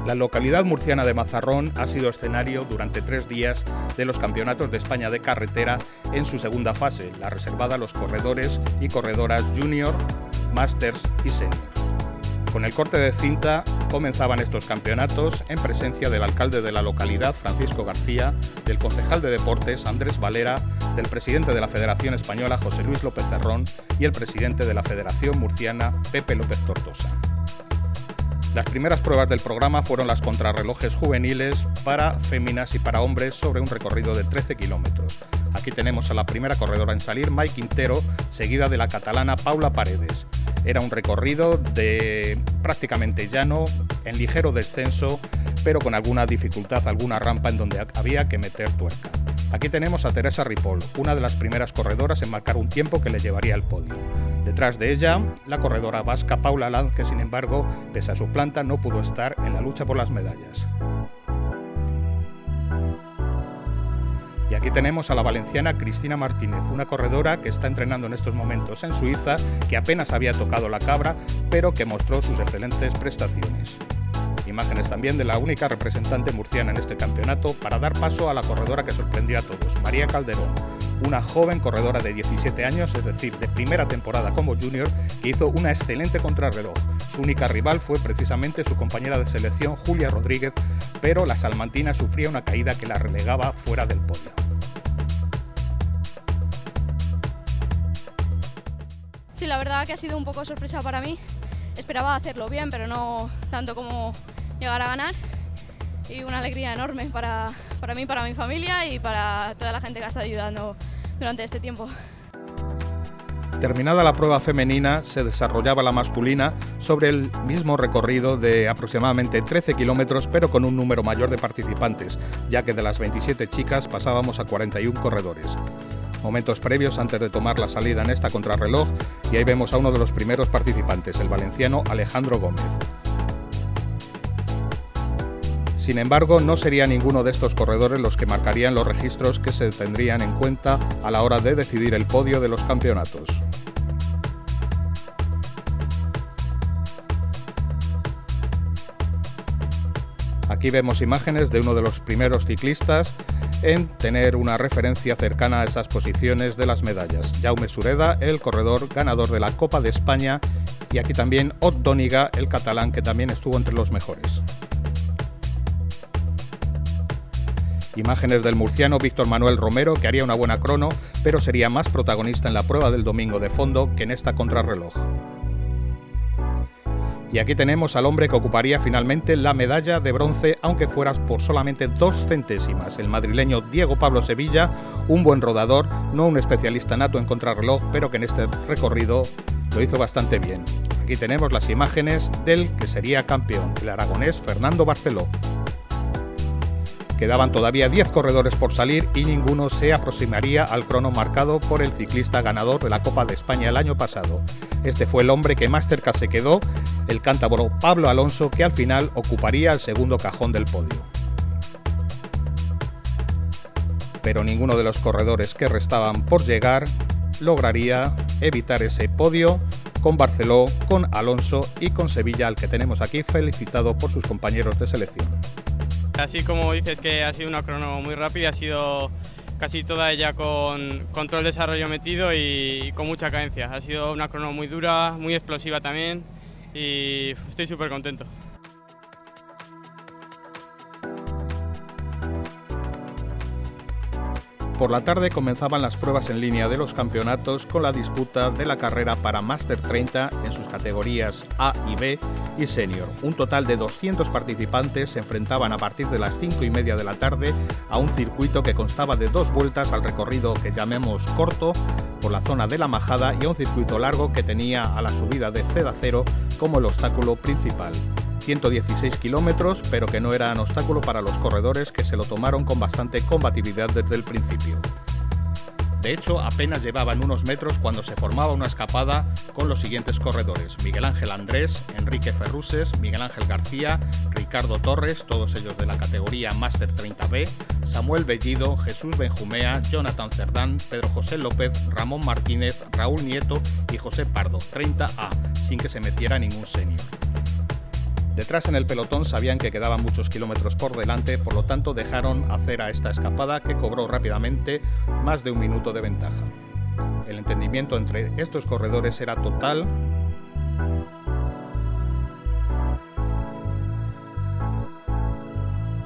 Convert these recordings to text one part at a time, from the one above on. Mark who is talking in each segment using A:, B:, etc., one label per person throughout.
A: La localidad murciana de Mazarrón ha sido escenario durante 3 días de los Campeonatos de España de Carretera en su segunda fase, la reservada a los corredores y corredoras junior, masters y senior. Con el corte de cinta comenzaban estos campeonatos en presencia del alcalde de la localidad, Francisco García, del concejal de deportes, Andrés Valera, del presidente de la Federación Española, José Luis López Cerrón, y el presidente de la Federación Murciana, Pepe López Tortosa. Las primeras pruebas del programa fueron las contrarrelojes juveniles para féminas y para hombres sobre un recorrido de 13 kilómetros. Aquí tenemos a la primera corredora en salir, Mai Quintero, seguida de la catalana Paula Paredes. Era un recorrido de prácticamente llano, en ligero descenso, pero con alguna dificultad, alguna rampa en donde había que meter tuerca. Aquí tenemos a Teresa Ripoll, una de las primeras corredoras en marcar un tiempo que le llevaría al podio. Detrás de ella, la corredora vasca Paula Lanz, que sin embargo, pese a su planta, no pudo estar en la lucha por las medallas. Y aquí tenemos a la valenciana Cristina Martínez, una corredora que está entrenando en estos momentos en Suiza, que apenas había tocado la cabra, pero que mostró sus excelentes prestaciones. Imágenes también de la única representante murciana en este campeonato para dar paso a la corredora que sorprendió a todos, María Calderón, una joven corredora de 17 años, es decir, de primera temporada como junior, que hizo una excelente contrarreloj. Su única rival fue precisamente su compañera de selección, Julia Rodríguez, pero la salmantina sufría una caída que la relegaba fuera del podio.
B: Sí, la verdad que ha sido un poco sorpresa para mí. Esperaba hacerlo bien, pero no tanto como llegar a ganar. Y una alegría enorme para mí, para mi familia y para toda la gente que ha estado ayudando durante este tiempo.
A: Terminada la prueba femenina, se desarrollaba la masculina sobre el mismo recorrido de aproximadamente 13 kilómetros, pero con un número mayor de participantes, ya que de las 27 chicas pasábamos a 41 corredores. Momentos previos antes de tomar la salida en esta contrarreloj, y ahí vemos a uno de los primeros participantes, el valenciano Alejandro Gómez. Sin embargo, no sería ninguno de estos corredores los que marcarían los registros que se tendrían en cuenta a la hora de decidir el podio de los campeonatos. Aquí vemos imágenes de uno de los primeros ciclistas en tener una referencia cercana a esas posiciones de las medallas. Jaume Sureda, el corredor ganador de la Copa de España, y aquí también Ot Dóniga, el catalán, que también estuvo entre los mejores. Imágenes del murciano Víctor Manuel Romero, que haría una buena crono, pero sería más protagonista en la prueba del domingo de fondo que en esta contrarreloj. Y aquí tenemos al hombre que ocuparía finalmente la medalla de bronce, aunque fuera por solamente 2 centésimas, el madrileño Diego Pablo Sevilla, un buen rodador, no un especialista nato en contrarreloj, pero que en este recorrido lo hizo bastante bien. Aquí tenemos las imágenes del que sería campeón, el aragonés Fernando Barceló. Quedaban todavía 10 corredores por salir y ninguno se aproximaría al crono marcado por el ciclista ganador de la Copa de España el año pasado. Este fue el hombre que más cerca se quedó, el cántabro Pablo Alonso, que al final ocuparía el segundo cajón del podio. Pero ninguno de los corredores que restaban por llegar lograría evitar ese podio, con Barceló, con Alonso y con Sevilla, al que tenemos aquí felicitado por sus compañeros de selección.
C: Así como dices que ha sido una crono muy rápida, ha sido casi toda ella con control desarrollo metido y con mucha cadencia. Ha sido una crono muy dura, muy explosiva también y estoy súper contento.
A: Por la tarde comenzaban las pruebas en línea de los campeonatos con la disputa de la carrera para Máster 30 en sus categorías A y B y Senior. Un total de 200 participantes se enfrentaban a partir de las 5:30 de la tarde a un circuito que constaba de 2 vueltas al recorrido que llamemos corto por la zona de la Majada y a un circuito largo que tenía a la subida de Cedacero como el obstáculo principal. 116 kilómetros, pero que no eran obstáculo para los corredores, que se lo tomaron con bastante combatividad desde el principio. De hecho, apenas llevaban unos metros cuando se formaba una escapada con los siguientes corredores: Miguel Ángel Andrés, Enrique Ferruses, Miguel Ángel García, Ricardo Torres, todos ellos de la categoría Máster 30B, Samuel Bellido, Jesús Benjumea, Jonathan Cerdán, Pedro José López, Ramón Martínez, Raúl Nieto y José Pardo, 30A, sin que se metiera ningún senior. Detrás en el pelotón sabían que quedaban muchos kilómetros por delante, por lo tanto dejaron hacer a esta escapada que cobró rápidamente más de un minuto de ventaja. El entendimiento entre estos corredores era total.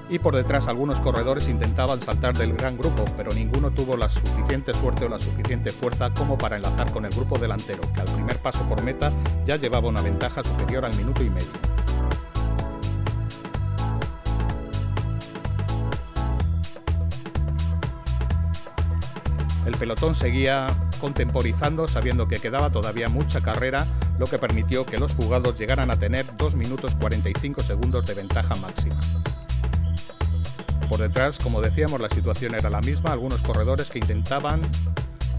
A: Y por detrás algunos corredores intentaban saltar del gran grupo, pero ninguno tuvo la suficiente suerte o la suficiente fuerza como para enlazar con el grupo delantero, que al primer paso por meta ya llevaba una ventaja superior al minuto y medio. El pelotón seguía contemporizando, sabiendo que quedaba todavía mucha carrera, lo que permitió que los fugados llegaran a tener 2 minutos 45 segundos de ventaja máxima. Por detrás, como decíamos, la situación era la misma, algunos corredores que intentaban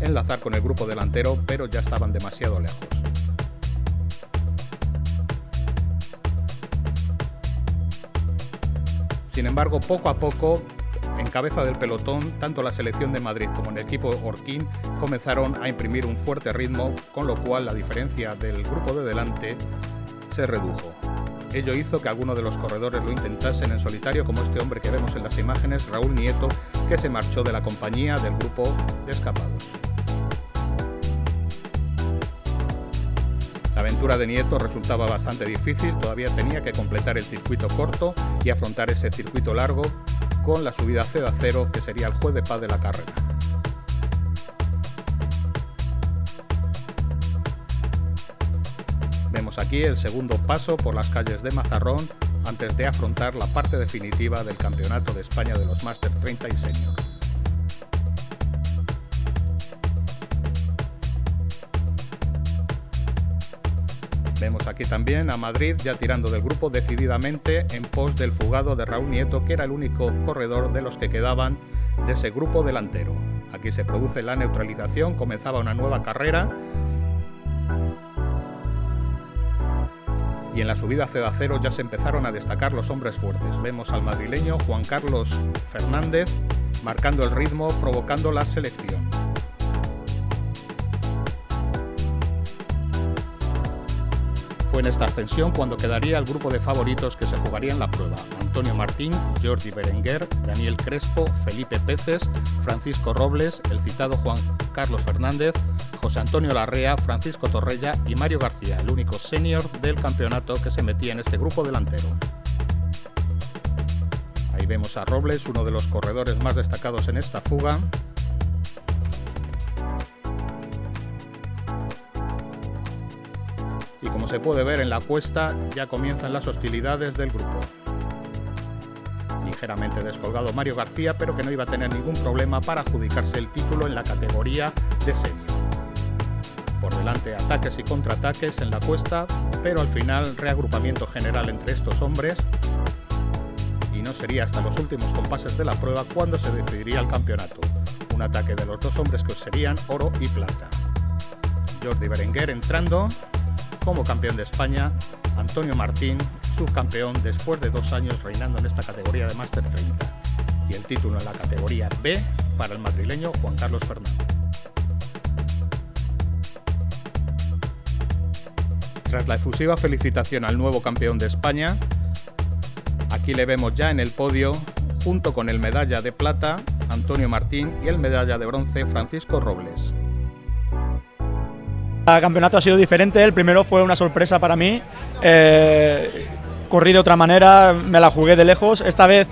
A: enlazar con el grupo delantero, pero ya estaban demasiado lejos. Sin embargo, poco a poco, en cabeza del pelotón, tanto la selección de Madrid como el equipo Orquín comenzaron a imprimir un fuerte ritmo, con lo cual la diferencia del grupo de delante se redujo. Ello hizo que algunos de los corredores lo intentasen en solitario, como este hombre que vemos en las imágenes, Raúl Nieto, que se marchó de la compañía del grupo de escapados. La aventura de Nieto resultaba bastante difícil, todavía tenía que completar el circuito corto y afrontar ese circuito largo con la subida a cero, que sería el juez de paz de la carrera. Vemos aquí el segundo paso por las calles de Mazarrón antes de afrontar la parte definitiva del Campeonato de España de los Máster 30 y Senior. Vemos aquí también a Madrid ya tirando del grupo decididamente en pos del fugado de Raúl Nieto, que era el único corredor de los que quedaban de ese grupo delantero. Aquí se produce la neutralización, comenzaba una nueva carrera. Y en la subida a cero ya se empezaron a destacar los hombres fuertes. Vemos al madrileño Juan Carlos Fernández marcando el ritmo, provocando la selección. Fue en esta ascensión cuando quedaría el grupo de favoritos que se jugarían la prueba: Antonio Martín, Jordi Berenguer, Daniel Crespo, Felipe Peces, Francisco Robles, el citado Juan Carlos Fernández, José Antonio Larrea, Francisco Torrella y Mario García, el único senior del campeonato que se metía en este grupo delantero. Ahí vemos a Robles, uno de los corredores más destacados en esta fuga. Y como se puede ver en la cuesta, ya comienzan las hostilidades del grupo. Ligeramente descolgado Mario García, pero que no iba a tener ningún problema para adjudicarse el título en la categoría de senior. Por delante ataques y contraataques en la cuesta, pero al final reagrupamiento general entre estos hombres, y no sería hasta los últimos compases de la prueba cuando se decidiría el campeonato. Un ataque de los dos hombres que serían oro y plata. Jordi Berenguer entrando como campeón de España, Antonio Martín subcampeón después de 2 años reinando en esta categoría de Máster 30, y el título en la categoría B para el madrileño Juan Carlos Fernández. Tras la efusiva felicitación al nuevo campeón de España, aquí le vemos ya en el podio, junto con el medalla de plata, Antonio Martín, y el medalla de bronce, Francisco Robles.
D: El campeonato ha sido diferente, el primero fue una sorpresa para mí, corrí de otra manera, me la jugué de lejos, esta vez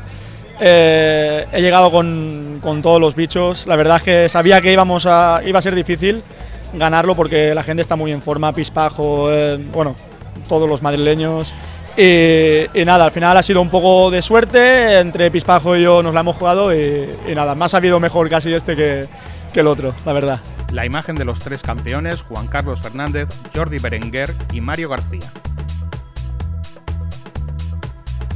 D: he llegado con todos los bichos, la verdad es que sabía que iba a ser difícil ganarlo porque la gente está muy en forma, Pispajo, bueno, todos los madrileños, y nada, al final ha sido un poco de suerte, entre Pispajo y yo nos la hemos jugado y nada, me ha sabido mejor casi este que el otro, la verdad.
A: La imagen de los 3 campeones, Juan Carlos Fernández, Jordi Berenguer y Mario García.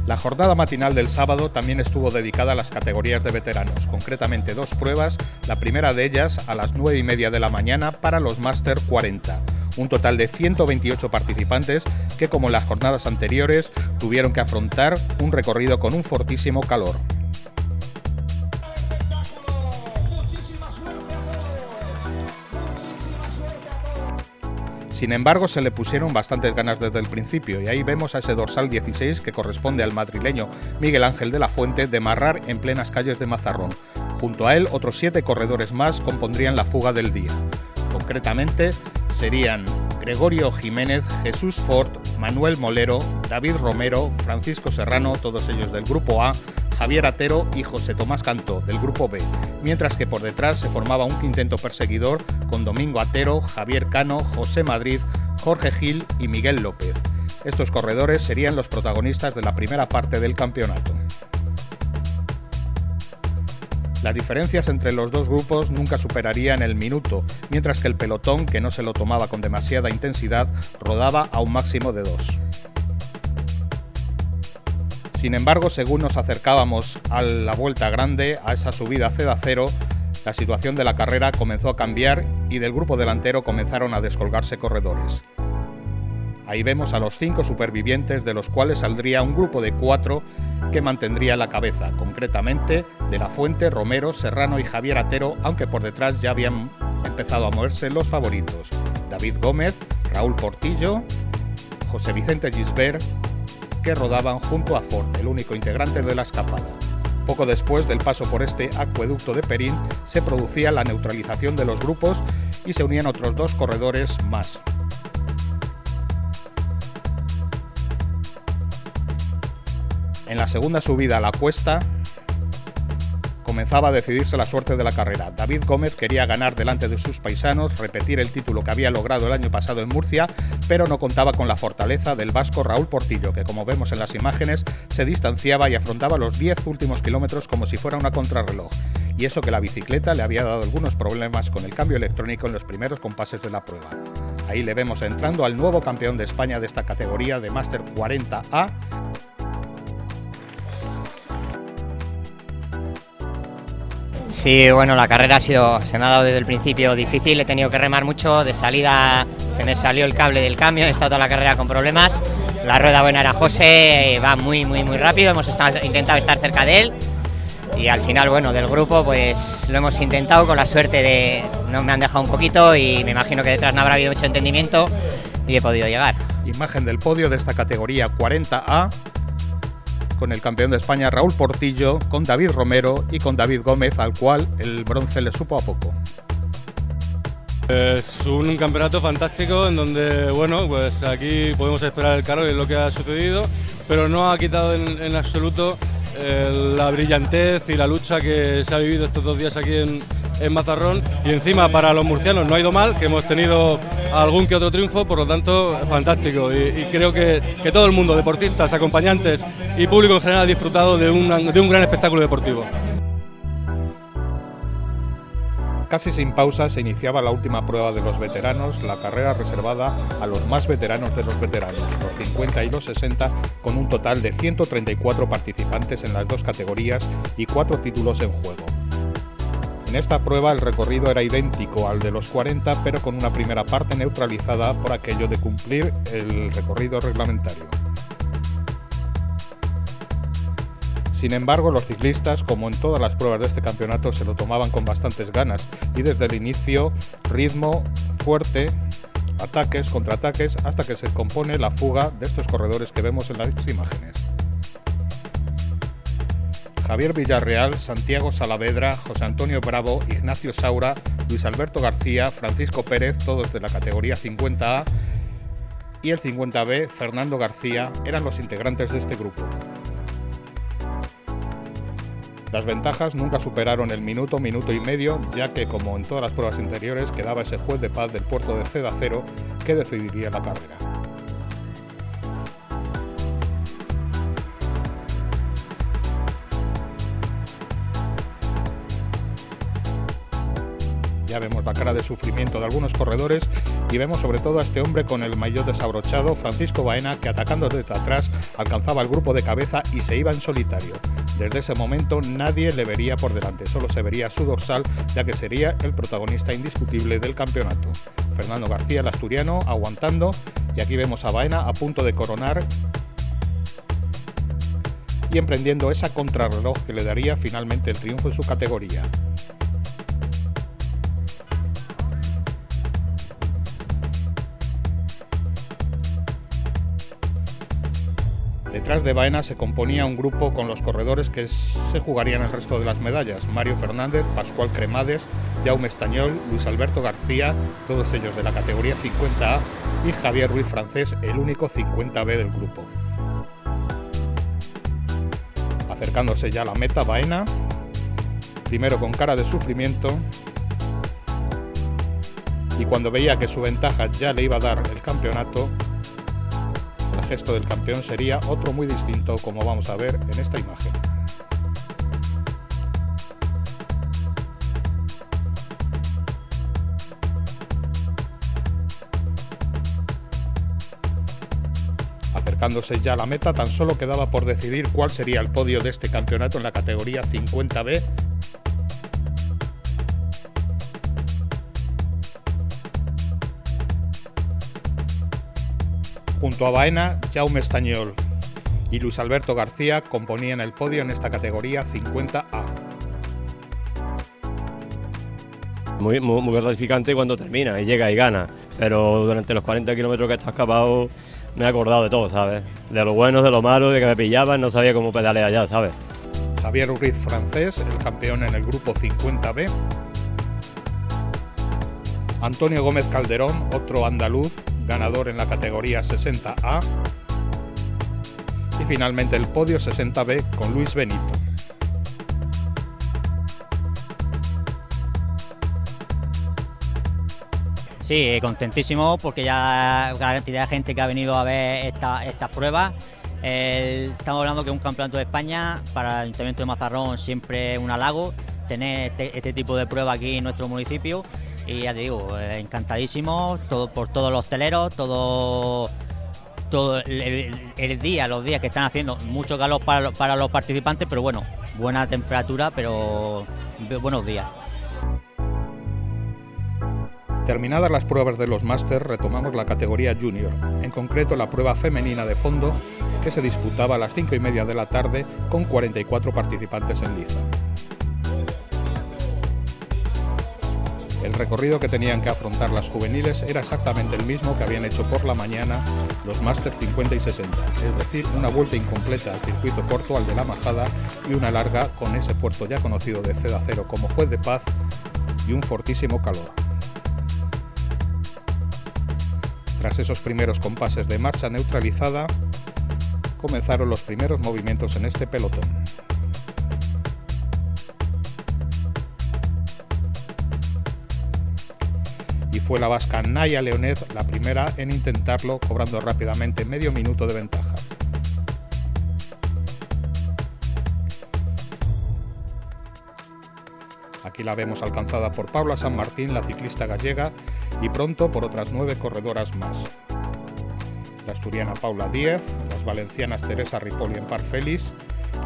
A: La jornada matinal del sábado también estuvo dedicada a las categorías de veteranos, concretamente 2 pruebas, la primera de ellas a las 9:30 de la mañana para los Máster 40. Un total de 128 participantes que, como en las jornadas anteriores, tuvieron que afrontar un recorrido con un fortísimo calor. Sin embargo, se le pusieron bastantes ganas desde el principio y ahí vemos a ese dorsal 16 que corresponde al madrileño Miguel Ángel de la Fuente demarrar en plenas calles de Mazarrón. Junto a él, otros 7 corredores más compondrían la fuga del día. Concretamente, serían Gregorio Jiménez, Jesús Fort, Manuel Molero, David Romero, Francisco Serrano, todos ellos del Grupo A, Javier Atero y José Tomás Cantó, del Grupo B, mientras que por detrás se formaba un quinteto perseguidor con Domingo Atero, Javier Cano, José Madrid, Jorge Gil y Miguel López. Estos corredores serían los protagonistas de la primera parte del campeonato. Las diferencias entre los dos grupos nunca superarían el minuto, mientras que el pelotón, que no se lo tomaba con demasiada intensidad, rodaba a un máximo de 2. Sin embargo, según nos acercábamos a la vuelta grande, a esa subida CEDA0, la situación de la carrera comenzó a cambiar y del grupo delantero comenzaron a descolgarse corredores. Ahí vemos a los 5 supervivientes, de los cuales saldría un grupo de 4 que mantendría la cabeza, concretamente de la Fuente, Romero, Serrano y Javier Atero, aunque por detrás ya habían empezado a moverse los favoritos: David Gómez, Raúl Portillo, José Vicente Gisbert, que rodaban junto a Fort, el único integrante de la escapada. Poco después del paso por este acueducto de Perín, se producía la neutralización de los grupos y se unían otros 2 corredores más. En la segunda subida a la cuesta comenzaba a decidirse la suerte de la carrera. David Gómez quería ganar delante de sus paisanos, repetir el título que había logrado el año pasado en Murcia, pero no contaba con la fortaleza del vasco Raúl Portillo, que, como vemos en las imágenes, se distanciaba y afrontaba los 10 últimos kilómetros como si fuera una contrarreloj. Y eso que la bicicleta le había dado algunos problemas con el cambio electrónico en los primeros compases de la prueba. Ahí le vemos entrando al nuevo campeón de España de esta categoría de Máster 40A,
E: Sí, bueno, la carrera se me ha dado desde el principio difícil, he tenido que remar mucho, de salida se me salió el cable del cambio, he estado toda la carrera con problemas, la rueda buena era José, va muy rápido, hemos intentado estar cerca de él y al final, bueno, del grupo pues lo hemos intentado con la suerte de no me han dejado un poquito y me imagino que detrás no habrá habido mucho entendimiento y he podido llegar.
A: Imagen del podio de esta categoría 40A, con el campeón de España Raúl Portillo, con David Romero y con David Gómez, al cual el bronce le supo a poco.
F: Es un campeonato fantástico en donde, bueno, pues aquí podemos esperar el calor y lo que ha sucedido, pero no ha quitado en absoluto la brillantez y la lucha que se ha vivido estos 2 días aquí en Mazarrón, y encima para los murcianos no ha ido mal, que hemos tenido algún que otro triunfo, por lo tanto fantástico, y creo que todo el mundo, deportistas, acompañantes y público en general, ha disfrutado de un gran espectáculo deportivo.
A: Casi sin pausa se iniciaba la última prueba de los veteranos, la carrera reservada a los más veteranos de los veteranos, los 50 y los 60, con un total de 134 participantes en las 2 categorías y 4 títulos en juego. En esta prueba el recorrido era idéntico al de los 40, pero con una primera parte neutralizada por aquello de cumplir el recorrido reglamentario. Sin embargo, los ciclistas, como en todas las pruebas de este campeonato, se lo tomaban con bastantes ganas y desde el inicio ritmo fuerte, ataques, contraataques, hasta que se compone la fuga de estos corredores que vemos en las imágenes. Javier Villarreal, Santiago Salavedra, José Antonio Bravo, Ignacio Saura, Luis Alberto García, Francisco Pérez, todos de la categoría 50A, y el 50B, Fernando García, eran los integrantes de este grupo. Las ventajas nunca superaron el minuto y medio, ya que, como en todas las pruebas anteriores, quedaba ese juez de paz del puerto de CEDA0 que decidiría la carrera. Ya vemos la cara de sufrimiento de algunos corredores y vemos sobre todo a este hombre con el maillot desabrochado, Francisco Baena, que atacando desde atrás alcanzaba el grupo de cabeza y se iba en solitario. Desde ese momento nadie le vería por delante, solo se vería su dorsal, ya que sería el protagonista indiscutible del campeonato. Fernando García, el asturiano, aguantando, y aquí vemos a Baena a punto de coronar y emprendiendo esa contrarreloj que le daría finalmente el triunfo en su categoría. Detrás de Baena se componía un grupo con los corredores que se jugarían el resto de las medallas: Mario Fernández, Pascual Cremades, Jaume Estañol, Luis Alberto García, todos ellos de la categoría 50A, y Javier Ruiz Francés, el único 50B del grupo. Acercándose ya a la meta, Baena, primero con cara de sufrimiento, y cuando veía que su ventaja ya le iba a dar el campeonato, el gesto del campeón sería otro muy distinto, como vamos a ver en esta imagen. Acercándose ya a la meta, tan solo quedaba por decidir cuál sería el podio de este campeonato en la categoría 50B. Junto a Baena, Jaume Estañol y Luis Alberto García componían el podio en esta categoría 50A.
G: Muy gratificante cuando termina y llega y gana, pero durante los 40 kilómetros que está escapado me he acordado de todo, ¿sabes? De lo bueno, de lo malo, de que me pillaban, no sabía cómo pedalear ya, ¿sabes?
A: Javier Ruiz Francés, el campeón en el grupo 50B. Antonio Gómez Calderón, otro andaluz, ganador en la categoría 60A. Y finalmente el podio 60B con Luis Benito.
H: Sí, contentísimo porque ya la cantidad de gente que ha venido a ver estas pruebas. Estamos hablando que un campeonato de España para el Ayuntamiento de Mazarrón siempre es un halago tener este tipo de prueba aquí en nuestro municipio. Y ya te digo, encantadísimo por todos los hosteleros, todo el día, los días que están haciendo mucho calor para los participantes, pero bueno, buena temperatura, pero buenos días.
A: Terminadas las pruebas de los máster, retomamos la categoría junior, en concreto la prueba femenina de fondo, que se disputaba a las 5:30 de la tarde con 44 participantes en liza. El recorrido que tenían que afrontar las juveniles era exactamente el mismo que habían hecho por la mañana los máster 50 y 60, es decir, una vuelta incompleta al circuito corto, al de la Majada, y una larga con ese puerto ya conocido de Cedacero como Juez de Paz y un fortísimo calor. Tras esos primeros compases de marcha neutralizada, comenzaron los primeros movimientos en este pelotón. Y fue la vasca Naya Leonez la primera en intentarlo, cobrando rápidamente medio minuto de ventaja. Aquí la vemos alcanzada por Paula San Martín, la ciclista gallega, y pronto por otras 9 corredoras más. La asturiana Paula Díez, las valencianas Teresa Ripoll y Empar Félix,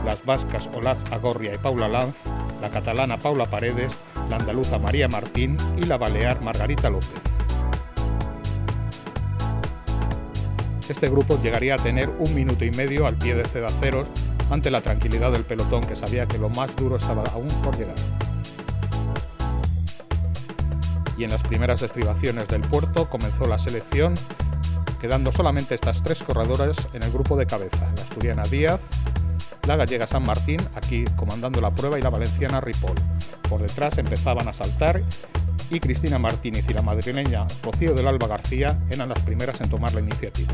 A: las vascas Olaz Agorria y Paula Lanz, la catalana Paula Paredes, la andaluza María Martín y la balear Margarita López. Este grupo llegaría a tener 1 minuto y medio al pie de Cedaceros ante la tranquilidad del pelotón, que sabía que lo más duro estaba aún por llegar. Y en las primeras estribaciones del puerto comenzó la selección, quedando solamente estas 3 corredoras en el grupo de cabeza: la asturiana Díaz, la gallega San Martín, aquí comandando la prueba, y la valenciana Ripoll. Por detrás empezaban a saltar y Cristina Martínez y la madrileña Rocío del Alba García eran las primeras en tomar la iniciativa.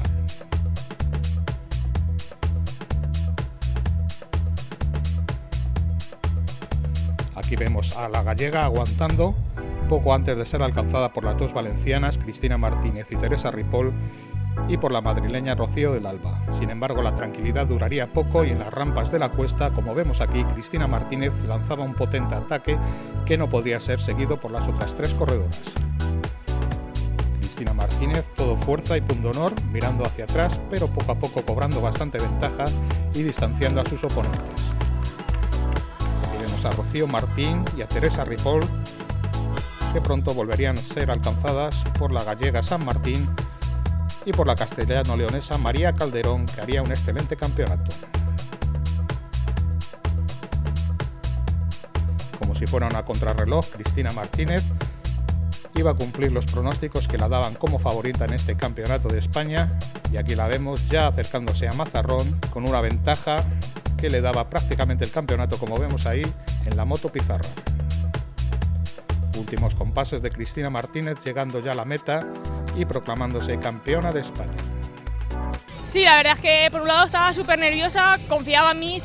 A: Aquí vemos a la gallega aguantando poco antes de ser alcanzada por las 2 valencianas, Cristina Martínez y Teresa Ripoll, y por la madrileña Rocío del Alba. Sin embargo, la tranquilidad duraría poco y en las rampas de la cuesta, como vemos aquí, Cristina Martínez lanzaba un potente ataque que no podría ser seguido por las otras 3 corredoras. Cristina Martínez, todo fuerza y pundonor, mirando hacia atrás, pero poco a poco cobrando bastante ventaja y distanciando a sus oponentes. Aquí vemos a Rocío Martín y a Teresa Ripoll, que pronto volverían a ser alcanzadas por la gallega San Martín y por la castellano-leonesa María Calderón, que haría un excelente campeonato. Como si fuera una contrarreloj, Cristina Martínez iba a cumplir los pronósticos que la daban como favorita en este campeonato de España, y aquí la vemos ya acercándose a Mazarrón con una ventaja que le daba prácticamente el campeonato, como vemos ahí en la moto pizarra. Últimos compases de Cristina Martínez, llegando ya a la meta y proclamándose campeona de España.
I: Sí, la verdad es que por un lado estaba súper nerviosa, confiaba en mí,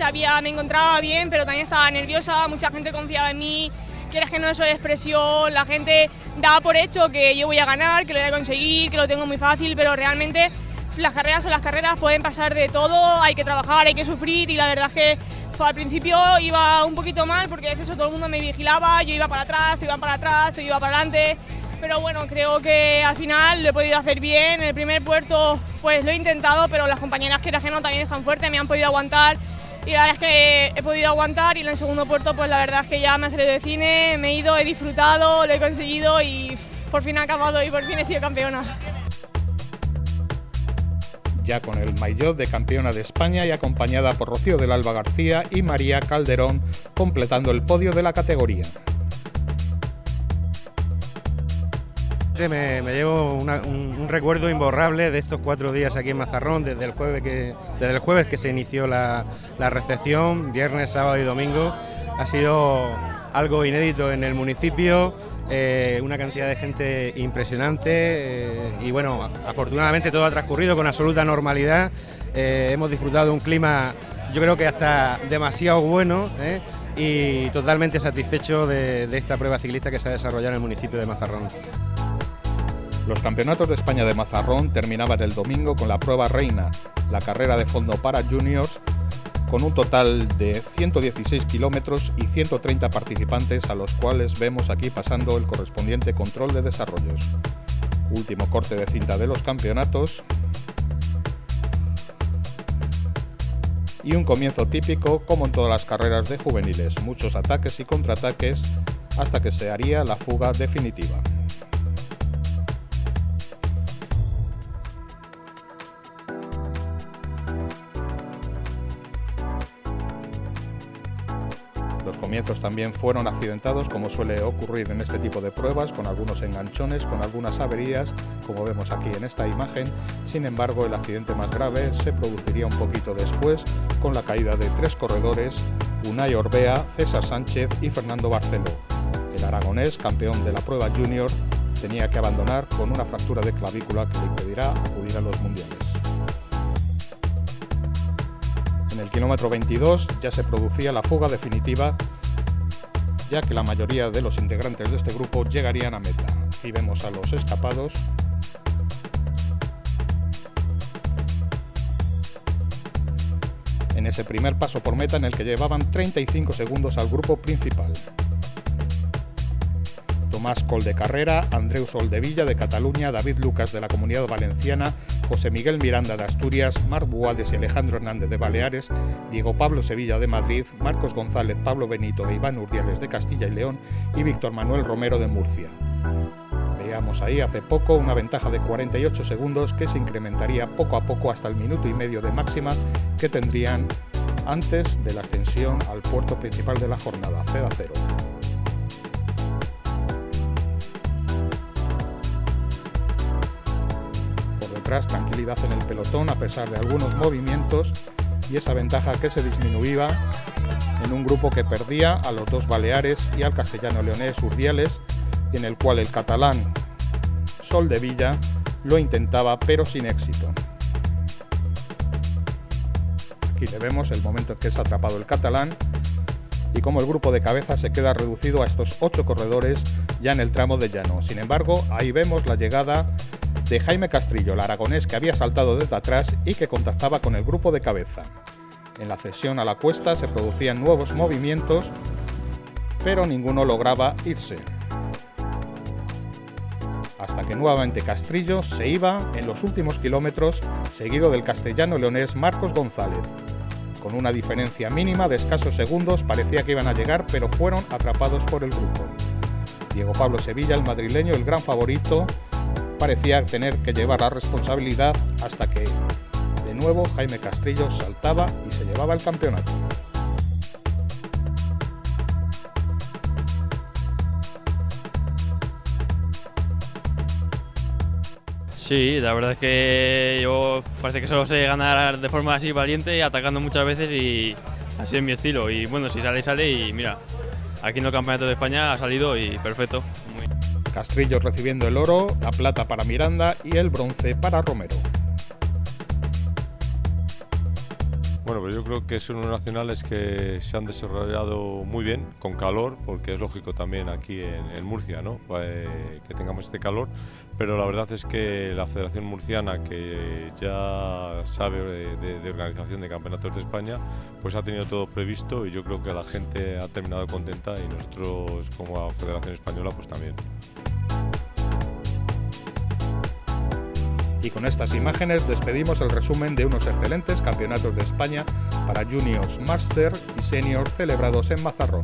I: me encontraba bien, pero también estaba nerviosa, mucha gente confiaba en mí, quieras que no, eso es presión, la gente daba por hecho que yo voy a ganar, que lo voy a conseguir, que lo tengo muy fácil, pero realmente las carreras son las carreras, pueden pasar de todo, hay que trabajar, hay que sufrir, y la verdad es que al principio iba un poquito mal porque es eso, todo el mundo me vigilaba, yo iba para atrás, tú ibas para atrás, tú ibas para adelante. Pero bueno, creo que al final lo he podido hacer bien. En el primer puerto pues lo he intentado, pero las compañeras que no también están fuertes, me han podido aguantar, y la verdad es que he podido aguantar, y en el segundo puerto pues la verdad es que ya me ha salido de cine, me he ido, he disfrutado, lo he conseguido y por fin he acabado y por fin he sido campeona.
A: Ya con el maillot de campeona de España y acompañada por Rocío del Alba García y María Calderón completando el podio de la categoría.
J: Me llevo un recuerdo imborrable de estos 4 días aquí en Mazarrón, desde el jueves que se inició la recepción, viernes, sábado y domingo. Ha sido algo inédito en el municipio, una cantidad de gente impresionante, y bueno, afortunadamente todo ha transcurrido con absoluta normalidad. Hemos disfrutado de un clima, yo creo que hasta demasiado bueno, y totalmente satisfecho de esta prueba ciclista que se ha desarrollado en el municipio de Mazarrón.
A: Los campeonatos de España de Mazarrón terminaban el domingo con la prueba reina, la carrera de fondo para juniors, con un total de 116 kilómetros y 130 participantes, a los cuales vemos aquí pasando el correspondiente control de desarrollos. Último corte de cinta de los campeonatos y un comienzo típico como en todas las carreras de juveniles, muchos ataques y contraataques hasta que se haría la fuga definitiva. Los comienzos también fueron accidentados, como suele ocurrir en este tipo de pruebas, con algunos enganchones, con algunas averías, como vemos aquí en esta imagen. Sin embargo, el accidente más grave se produciría un poquito después, con la caída de 3 corredores, Unai Orbea, César Sánchez y Fernando Barceló. El aragonés, campeón de la prueba junior, tenía que abandonar con una fractura de clavícula que le impedirá acudir a los mundiales. En el kilómetro 22 ya se producía la fuga definitiva, ya que la mayoría de los integrantes de este grupo llegarían a meta. Aquí vemos a los escapados. En ese primer paso por meta en el que llevaban 35 segundos al grupo principal. Tomás Col de Carrera, Andreu Soldevilla de Cataluña, David Lucas de la Comunidad Valenciana, José Miguel Miranda de Asturias, Marc Buades y Alejandro Hernández de Baleares, Diego Pablo Sevilla de Madrid, Marcos González, Pablo Benito e Iván Urdiales de Castilla y León y Víctor Manuel Romero de Murcia. Veíamos ahí hace poco una ventaja de 48 segundos que se incrementaría poco a poco hasta el minuto y medio de máxima que tendrían antes de la ascensión al puerto principal de la jornada, Ceda Cero. Tranquilidad en el pelotón a pesar de algunos movimientos y esa ventaja que se disminuía en un grupo que perdía a los 2 baleares y al castellano-leonés Urdiales, y en el cual el catalán Soldevilla lo intentaba pero sin éxito. Aquí le vemos el momento en que es atrapado el catalán y cómo el grupo de cabeza se queda reducido a estos 8 corredores ya en el tramo de llano. Sin embargo, ahí vemos la llegada de Jaime Castrillo, el aragonés que había saltado desde atrás y que contactaba con el grupo de cabeza. En la cesión a la cuesta se producían nuevos movimientos, pero ninguno lograba irse. Hasta que nuevamente Castrillo se iba en los últimos kilómetros, seguido del castellano-leonés Marcos González. Con una diferencia mínima de escasos segundos parecía que iban a llegar, pero fueron atrapados por el grupo. Diego Pablo Sevilla, el madrileño, el gran favorito, parecía tener que llevar la responsabilidad hasta que, de nuevo, Jaime Castrillo saltaba y se llevaba el campeonato.
K: Sí, la verdad es que yo parece que solo sé ganar de forma así valiente, atacando muchas veces y así es mi estilo. Y bueno, si sale, sale y mira, aquí en el Campeonato de España ha salido y perfecto.
A: Castrillo recibiendo el oro, la plata para Miranda y el bronce para Romero.
L: Bueno, pues yo creo que son unos nacionales que se han desarrollado muy bien, con calor, porque es lógico también aquí en Murcia, ¿no? Que tengamos este calor, pero la verdad es que la Federación Murciana, que ya sabe de organización de campeonatos de España, pues ha tenido todo previsto y yo creo que la gente ha terminado contenta y nosotros como Federación Española pues también.
A: Y con estas imágenes despedimos el resumen de unos excelentes campeonatos de España para Juniors, Master y Senior celebrados en Mazarrón.